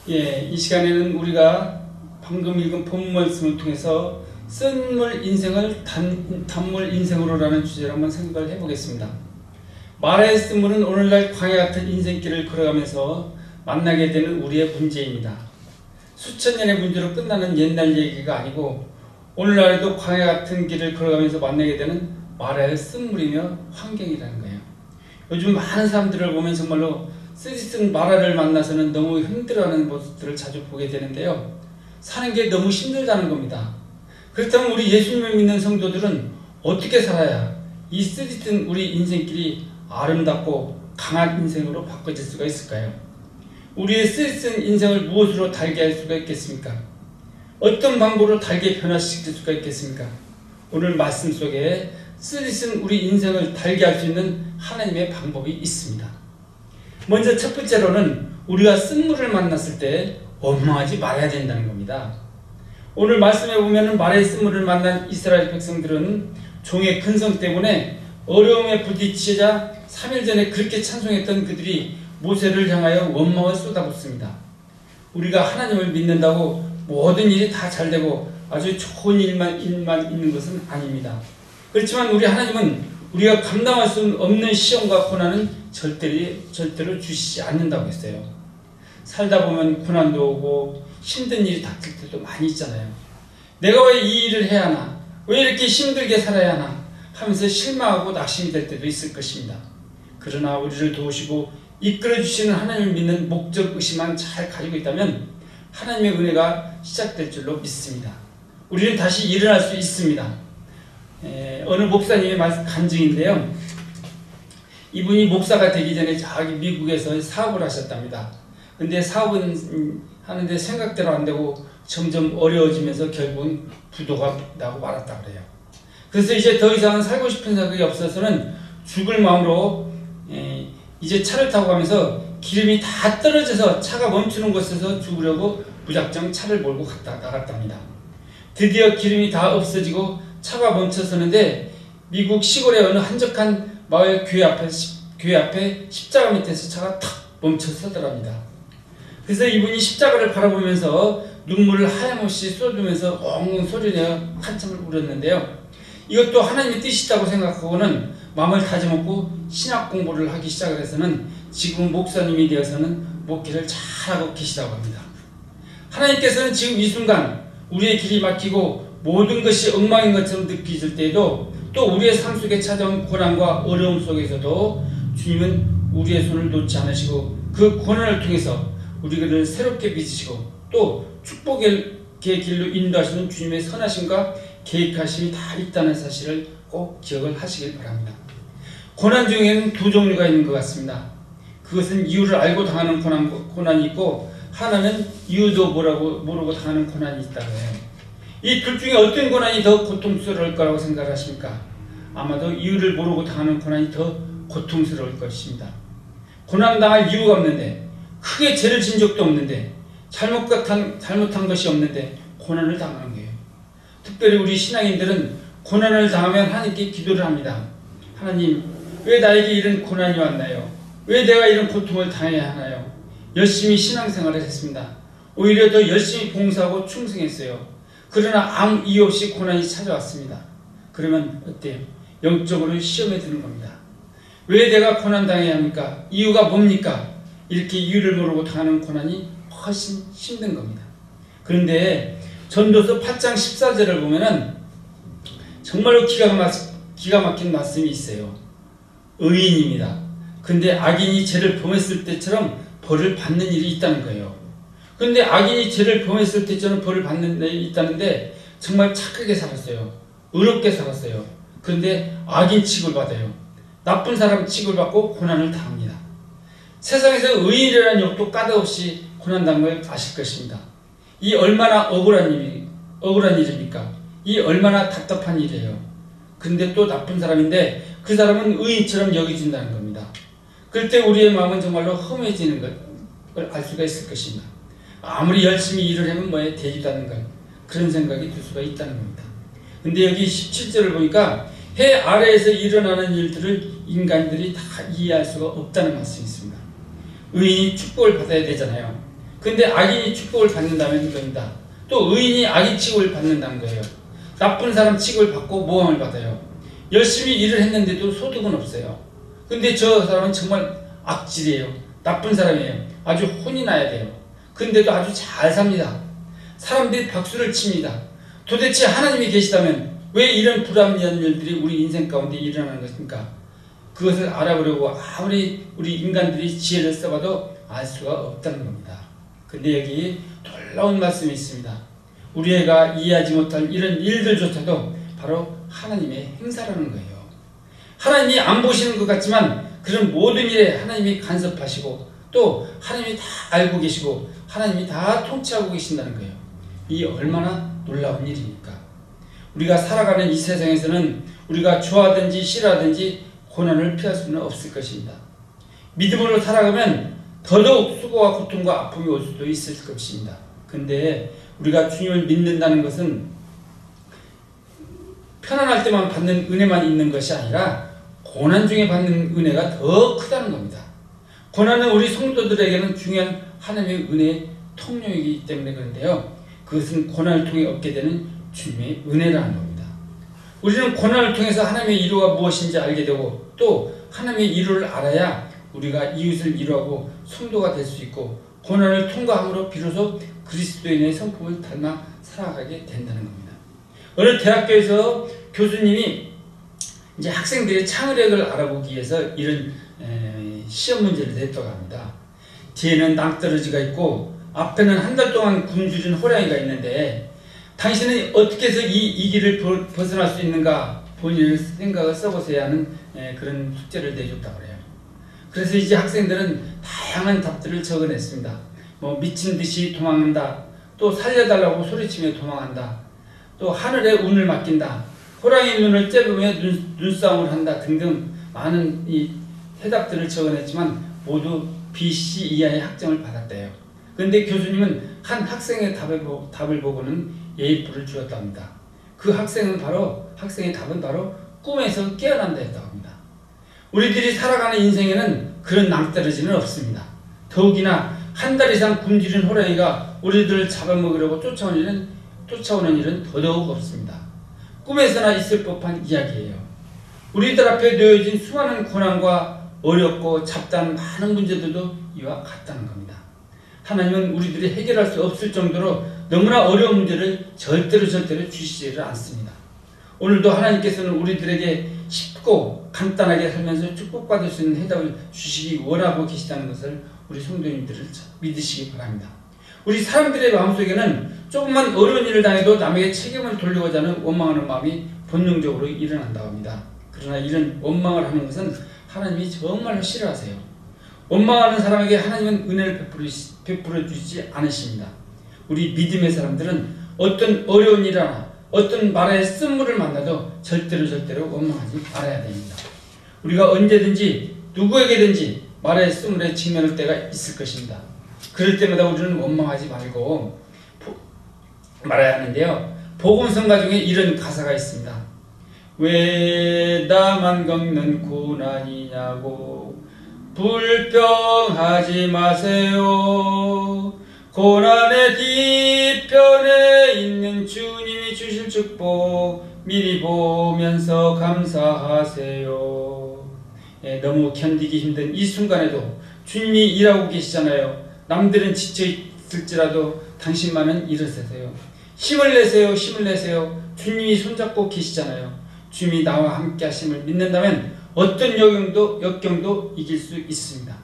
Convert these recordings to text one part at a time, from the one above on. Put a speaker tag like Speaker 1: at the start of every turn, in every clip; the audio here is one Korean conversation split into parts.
Speaker 1: 이 시간에는 우리가 방금 읽은 본 말씀을 통해서 쓴물 인생을 단물 인생으로라는 주제로 한번 생각을 해보겠습니다. 마라의 쓴물은 오늘날 광야 같은 인생길을 걸어가면서 만나게 되는 우리의 문제입니다. 수천 년의 문제로 끝나는 옛날 얘기가 아니고 오늘날에도 광야 같은 길을 걸어가면서 만나게 되는 마라의 쓴물이며 환경이라는 거예요. 요즘 많은 사람들을 보면 정말로 쓰디쓴 마라를 만나서는 너무 힘들어하는 모습들을 자주 보게 되는데요. 사는 게 너무 힘들다는 겁니다. 그렇다면 우리 예수님을 믿는 성도들은 어떻게 살아야 이 쓰디쓴 우리 인생길이 아름답고 강한 인생으로 바꿔질 수가 있을까요? 우리의 쓰디쓴 인생을 무엇으로 달게 할 수가 있겠습니까? 어떤 방법으로 달게 변화시킬 수가 있겠습니까? 오늘 말씀 속에 쓰디쓴 우리 인생을 달게 할 수 있는 하나님의 방법이 있습니다. 먼저 첫 번째로는 우리가 쓴물을 만났을 때 원망하지 말아야 된다는 겁니다. 오늘 말씀에 보면 마라의 쓴물을 만난 이스라엘 백성들은 종의 근성 때문에 어려움에 부딪히자 3일 전에 그렇게 찬송했던 그들이 모세를 향하여 원망을 쏟아붓습니다. 우리가 하나님을 믿는다고 모든 일이 다 잘되고 아주 좋은 일만 있는 것은 아닙니다. 그렇지만 우리 하나님은 우리가 감당할 수 없는 시험과 고난은 절대로 주시지 않는다고 했어요. 살다 보면 고난도 오고 힘든 일이 닥칠 때도 많이 있잖아요. 내가 왜 이 일을 해야 하나? 왜 이렇게 힘들게 살아야 하나? 하면서 실망하고 낙심이 될 때도 있을 것입니다. 그러나 우리를 도우시고 이끌어 주시는 하나님을 믿는 목적의식만 잘 가지고 있다면 하나님의 은혜가 시작될 줄로 믿습니다. 우리는 다시 일어날 수 있습니다. 어느 목사님의 간증인데요. 이분이 목사가 되기 전에 저기 미국에서 사업을 하셨답니다. 근데 사업은 하는데 생각대로 안 되고 점점 어려워지면서 결국은 부도가 나고 말았다 그래요. 그래서 이제 더 이상은 살고 싶은 생각이 없어서는 죽을 마음으로 이제 차를 타고 가면서 기름이 다 떨어져서 차가 멈추는 곳에서 죽으려고 무작정 차를 몰고 나갔답니다. 드디어 기름이 다 없어지고 차가 멈춰서는데 미국 시골의 어느 한적한 마을 교회 앞에 십자가 밑에서 차가 탁 멈춰 서더랍니다. 그래서 이분이 십자가를 바라보면서 눈물을 하염없이 쏟으면서 엉엉 소리내어 한참을 울었는데요. 이것도 하나님의 뜻이다고 생각하고는 마음을 다져먹고 신학 공부를 하기 시작을 해서는 지금 목사님이 되어서는 목회를 잘하고 계시다고 합니다. 하나님께서는 지금 이 순간 우리의 길이 막히고 모든 것이 엉망인 것처럼 느껴질 때에도 또 우리의 삶 속에 찾아온 고난과 어려움 속에서도 주님은 우리의 손을 놓지 않으시고 그 고난을 통해서 우리를 새롭게 빚으시고 또 축복의 길로 인도하시는 주님의 선하심과 계획하심이 다 있다는 사실을 꼭 기억을 하시길 바랍니다. 고난 중에는 두 종류가 있는 것 같습니다. 그것은 이유를 알고 당하는 고난이 있고 하나는 이유도 모르고 당하는 고난이 있다고 해요. 이 둘 중에 어떤 고난이 더 고통스러울 거라고 생각하십니까? 아마도 이유를 모르고 당하는 고난이 더 고통스러울 것입니다. 고난당할 이유가 없는데 크게 죄를 진 적도 없는데 잘못한 것이 없는데 고난을 당하는 거예요. 특별히 우리 신앙인들은 고난을 당하면 하나님께 기도를 합니다. 하나님, 왜 나에게 이런 고난이 왔나요? 왜 내가 이런 고통을 당해야 하나요? 열심히 신앙생활을 했습니다. 오히려 더 열심히 봉사하고 충성했어요. 그러나 아무 이유 없이 고난이 찾아왔습니다. 그러면 어때요? 영적으로 시험에 드는 겁니다. 왜 내가 고난당해야 합니까? 이유가 뭡니까? 이렇게 이유를 모르고 당하는 고난이 훨씬 힘든 겁니다. 그런데 전도서 8장 14절을 보면은 정말로 기가 막힌 말씀이 있어요. 의인입니다. 근데 악인이 죄를 범했을 때처럼 벌을 받는 일이 있다는 거예요. 근데 악인이 죄를 범했을 때처럼 벌을 받는 일이 있다는데 정말 착하게 살았어요. 의롭게 살았어요. 그런데 악인 취급을 받아요. 나쁜 사람 취급을 받고 고난을 당합니다. 세상에서 의인이라는 욕도 까다없이 고난당한 걸 아실 것입니다. 이 얼마나 억울한 일입니까? 이 얼마나 답답한 일이에요. 근데 또 나쁜 사람인데 그 사람은 의인처럼 여겨진다는 겁니다. 그럴 때 우리의 마음은 정말로 험해지는 걸 알 수가 있을 것입니다. 아무리 열심히 일을 하면 뭐에 되지도 않는 걸 그런 생각이 들 수가 있다는 겁니다. 근데 여기 17절을 보니까 해 아래에서 일어나는 일들을 인간들이 다 이해할 수가 없다는 말씀이 있습니다. 의인이 축복을 받아야 되잖아요. 근데 악인이 축복을 받는다면 이겁니다. 또 의인이 악인 취급을 받는다는 거예요. 나쁜 사람 취급을 받고 모함을 받아요. 열심히 일을 했는데도 소득은 없어요. 근데 저 사람은 정말 악질이에요. 나쁜 사람이에요. 아주 혼이 나야 돼요. 근데도 아주 잘 삽니다. 사람들이 박수를 칩니다. 도대체 하나님이 계시다면 왜 이런 불합리한 일들이 우리 인생 가운데 일어나는 것입니까? 그것을 알아보려고 아무리 우리 인간들이 지혜를 써봐도 알 수가 없다는 겁니다. 근데 여기 놀라운 말씀이 있습니다. 우리 애가 이해하지 못할 이런 일들조차도 바로 하나님의 행사라는 거예요. 하나님이 안 보시는 것 같지만 그런 모든 일에 하나님이 간섭하시고 또 하나님이 다 알고 계시고 하나님이 다 통치하고 계신다는 거예요. 이 얼마나 놀라운 일입니까? 우리가 살아가는 이 세상에서는 우리가 좋아하든지 싫어하든지 고난을 피할 수는 없을 것입니다. 믿음으로 살아가면 더더욱 수고와 고통과 아픔이 올 수도 있을 것입니다. 근데 우리가 주님을 믿는다는 것은 편안할 때만 받는 은혜만 있는 것이 아니라 고난 중에 받는 은혜가 더 크다는 겁니다. 고난은 우리 성도들에게는 중요한 하나님의 은혜의 통로이기 때문에 그런데요. 그것은 고난을 통해 얻게 되는 주님의 은혜라는 겁니다. 우리는 고난을 통해서 하나님의 이루가 무엇인지 알게 되고 또 하나님의 이루를 알아야 우리가 이웃을 이루하고 성도가 될 수 있고 고난을 통과함으로 비로소 그리스도인의 성품을 닮아 살아가게 된다는 겁니다. 어느 대학교에서 교수님이 이제 학생들의 창의력을 알아보기 위해서 이런 시험 문제를 냈다고 합니다. 뒤에는 낭떠러지가 있고 앞에는 한 달 동안 굶주린 호랑이가 있는데 당신은 어떻게 해서 이 길을 벗어날 수 있는가 본인의 생각을 써보세요 하는 그런 숙제를 내줬다고 그래요. 그래서 이제 학생들은 다양한 답들을 적어냈습니다. 뭐 미친 듯이 도망한다, 또 살려달라고 소리치며 도망한다, 또 하늘에 운을 맡긴다, 호랑이 눈을 째보며 눈싸움을 한다 등등 많은 이 해답들을 적어냈지만 모두 BC 이하의 학점을 받았대요. 그런데 교수님은 한 학생의 답을 보고는 예의표를 주었답니다. 그 학생의 답은 바로 꿈에서 깨어난다 했다고 합니다. 우리들이 살아가는 인생에는 그런 낭떠러지는 없습니다. 더욱이나 한 달 이상 굶주린 호랑이가 우리들을 잡아먹으려고 쫓아오는 일은 더더욱 없습니다. 꿈에서나 있을 법한 이야기예요. 우리들 앞에 놓여진 수많은 고난과 어렵고 잡다한 많은 문제들도 이와 같다는 겁니다. 하나님은 우리들이 해결할 수 없을 정도로 너무나 어려운 문제를 절대로 주시지를 않습니다. 오늘도 하나님께서는 우리들에게 쉽고 간단하게 살면서 축복받을 수 있는 해답을 주시기 원하고 계시다는 것을 우리 성도님들을 믿으시기 바랍니다. 우리 사람들의 마음속에는 조금만 어려운 일을 당해도 남에게 책임을 돌리고자 하는 원망하는 마음이 본능적으로 일어난다고 합니다. 그러나 이런 원망을 하는 것은 하나님이 정말로 싫어하세요. 원망하는 사람에게 하나님은 은혜를 베풀어 주지 않으십니다. 우리 믿음의 사람들은 어떤 어려운 일이나 어떤 말의 쓴물을 만나도 절대로 원망하지 말아야 됩니다. 우리가 언제든지 누구에게든지 말의 쓴물에 직면할 때가 있을 것입니다. 그럴 때마다 우리는 원망하지 말고 말아야 하는데요. 복음성가 중에 이런 가사가 있습니다. 왜 나만 겪는 고난이냐고 불평하지 마세요. 고난의 뒤편에 있는 주님이 주실 축복 미리 보면서 감사하세요. 너무 견디기 힘든 이 순간에도 주님이 일하고 계시잖아요. 남들은 지쳐있을지라도 당신만은 일어서세요. 힘을 내세요. 주님이 손잡고 계시잖아요. 주님이 나와 함께 하심을 믿는다면 어떤 역경도 이길 수 있습니다.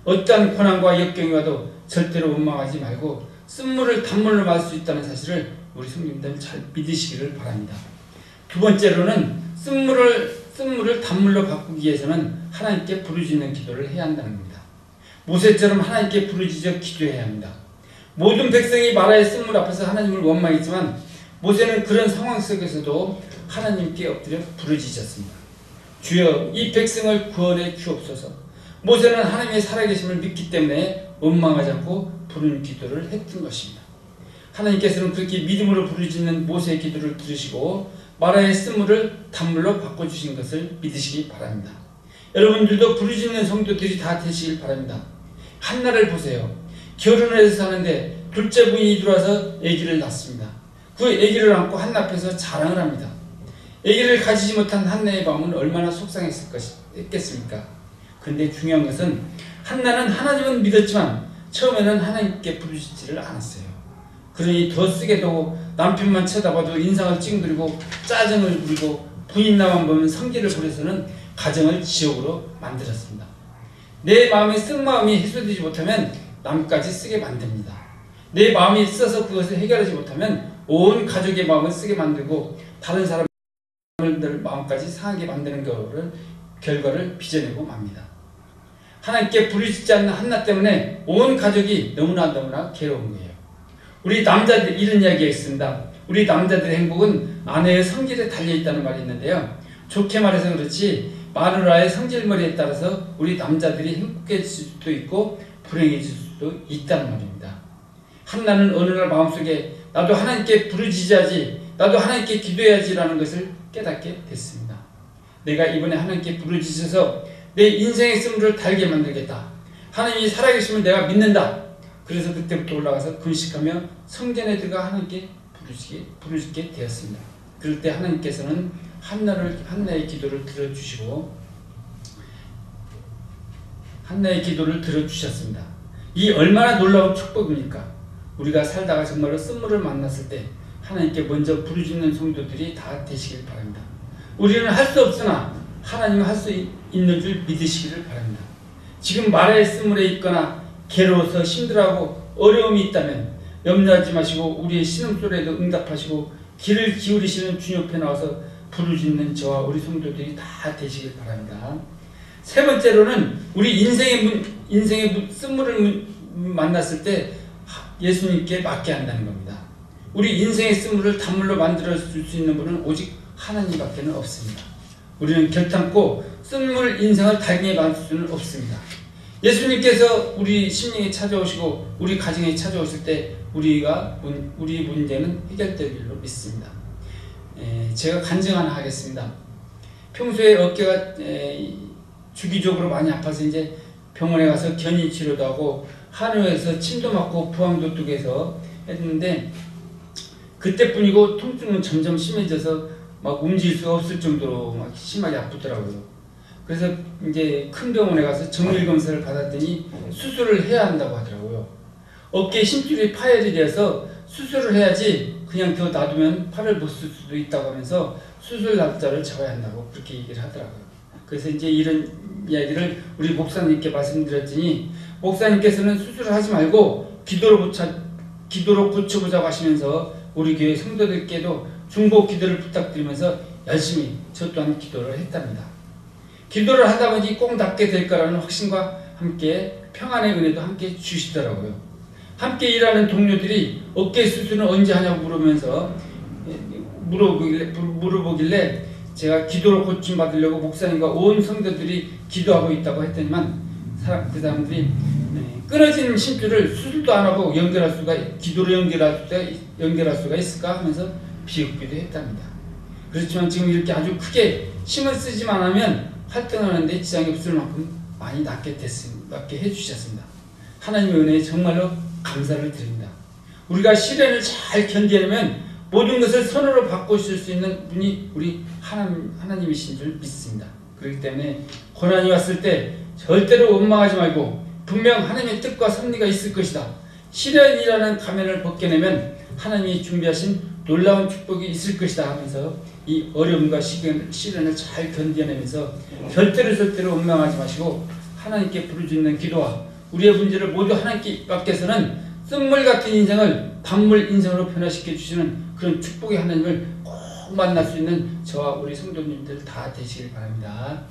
Speaker 1: 어떠한 고난과 역경이 와도 절대로 원망하지 말고 쓴물을 단물로 말할 수 있다는 사실을 우리 성도님들 잘 믿으시기를 바랍니다. 두 번째로는 쓴물을 단물로 바꾸기 위해서는 하나님께 부르짖는 기도를 해야 한다는 겁니다. 모세처럼 하나님께 부르짖어 기도해야 합니다. 모든 백성이 마라의 쓴물 앞에서 하나님을 원망했지만 모세는 그런 상황 속에서도 하나님께 엎드려 부르짖었습니다. 주여 이 백성을 구원해 주옵소서. 모세는 하나님의 살아계심을 믿기 때문에 원망하지 않고 부르는 기도를 했던 것입니다. 하나님께서는 그렇게 믿음으로 부르짖는 모세의 기도를 들으시고 마라의 쓴물을 단물로 바꿔주신 것을 믿으시기 바랍니다. 여러분들도 부르짖는 성도들이 다 되시길 바랍니다. 한나를 보세요. 결혼을 해서 사는데 둘째 부인이 들어와서 아기를 낳습니다. 그 아기를 안고 한나 앞에서 자랑을 합니다. 아기를 가지지 못한 한나의 마음은 얼마나 속상했겠습니까? 그런데 중요한 것은 한나는 하나님은 믿었지만 처음에는 하나님께 부르짖지를 않았어요. 그러니 더 쓰게도 남편만 쳐다봐도 인상을 찡그리고 짜증을 부리고 부인나만 보면 성질을 부려서는 가정을 지옥으로 만들었습니다. 내 마음에 쓴 마음이 해소되지 못하면 남까지 쓰게 만듭니다. 내 마음이 써서 그것을 해결하지 못하면 온 가족의 마음을 쓰게 만들고 다른 사람들 마음까지 상하게 만드는 결과를 빚어내고 맙니다. 하나님께 부르짖지 않는 한나 때문에 온 가족이 너무나 괴로운 거예요. 우리 남자들 이런 이야기가 있습니다. 우리 남자들의 행복은 아내의 성질에 달려있다는 말이 있는데요. 좋게 말해서 그렇지 마누라의 성질머리에 따라서 우리 남자들이 행복해질 수도 있고 불행해질 수도 있다는 말입니다. 한나는 어느 날 마음속에 나도 하나님께 부르짖어야지, 나도 하나님께 기도해야지라는 것을 깨닫게 됐습니다. 내가 이번에 하나님께 부르짖어서 내 인생의 쓴물을 달게 만들겠다. 하나님이 살아계시면 내가 믿는다. 그래서 그때부터 올라가서 금식하며 성전에 들어가 하나님께 부르짖게 되었습니다. 그럴 때 하나님께서는 한나의 기도를 들어주셨습니다. 이 얼마나 놀라운 축복입니까? 우리가 살다가 정말로 쓴물을 만났을 때 하나님께 먼저 부르짖는 성도들이 다 되시길 바랍니다. 우리는 할 수 없으나 하나님은 할 수 있는 줄 믿으시기를 바랍니다. 지금 마라의 쓴물에 있거나 괴로워서 힘들어하고 어려움이 있다면 염려하지 마시고 우리의 신음소리에도 응답하시고 귀를 기울이시는 주님 옆에 나와서 부르짖는 저와 우리 성도들이 다 되시길 바랍니다. 세 번째로는 우리 인생의 쓴물을 만났을 때 예수님께 맡게 한다는 겁니다. 우리 인생의 쓴물을 단물로 만들어 줄 수 있는 분은 오직 하나님밖에 없습니다. 우리는 결단코 쓴물 인생을 달게 만들 수는 없습니다. 예수님께서 우리 심령에 찾아오시고 우리 가정에 찾아오실 때 우리 문제는 해결될 줄로 믿습니다. 제가 간증 하나 하겠습니다. 평소에 어깨가 주기적으로 많이 아파서 이제 병원에 가서 견인 치료도 하고 한의원에서 침도 맞고 부항도 뜨개서 했는데 그때뿐이고 통증은 점점 심해져서 막 움직일 수가 없을 정도로 막 심하게 아프더라고요. 그래서 이제 큰 병원에 가서 정밀 검사를 받았더니 수술을 해야 한다고 하더라고요. 어깨에 힘줄이 파열이 되어서 수술을 해야지 그냥 더 놔두면 팔을 못 쓸 수도 있다고 하면서 수술 날짜를 잡아야 한다고 그렇게 얘기를 하더라고요. 그래서 이제 이런 이야기를 우리 목사님께 말씀드렸더니 목사님께서는 수술을 하지 말고 기도로 고쳐보자고 하시면서 우리 교회 성도들께도 중보 기도를 부탁드리면서 열심히 저 또한 기도를 했답니다. 기도를 하다 보니 꼭 낫게 될 거라는 확신과 함께 평안의 은혜도 함께 주시더라고요. 함께 일하는 동료들이 어깨 수술은 언제 하냐고 물어보길래 제가 기도로 고침받으려고 목사님과 온 성도들이 기도하고 있다고 했더니만 그 사람들이 끊어진 심줄을 수술도 안 하고 기도로 연결할 수가 있을까 하면서 비웃기도 했답니다. 그렇지만 지금 이렇게 아주 크게 힘을 쓰지만 하면 활동하는데 지장이 없을 만큼 많이 낫게 해주셨습니다. 하나님의 은혜에 정말로 감사를 드립니다. 우리가 시련을 잘 견디려면 모든 것을 선으로 바꾸실 수 있는 분이 우리 하나님이신 줄 믿습니다. 그렇기 때문에 고난이 왔을 때 절대로 원망하지 말고 분명 하나님의 뜻과 섭리가 있을 것이다. 시련이라는 가면을 벗겨내면 하나님이 준비하신 놀라운 축복이 있을 것이다 하면서 이 어려움과 시련을 잘 견뎌내면서 절대로 원망하지 마시고 하나님께 부르짖는 기도와 우리의 문제를 모두 하나님께 맡겨서는 쓴물 같은 인생을 단물 인생으로 변화시켜 주시는 그런 축복의 하나님을 꼭 만날 수 있는 저와 우리 성도님들 다 되시길 바랍니다.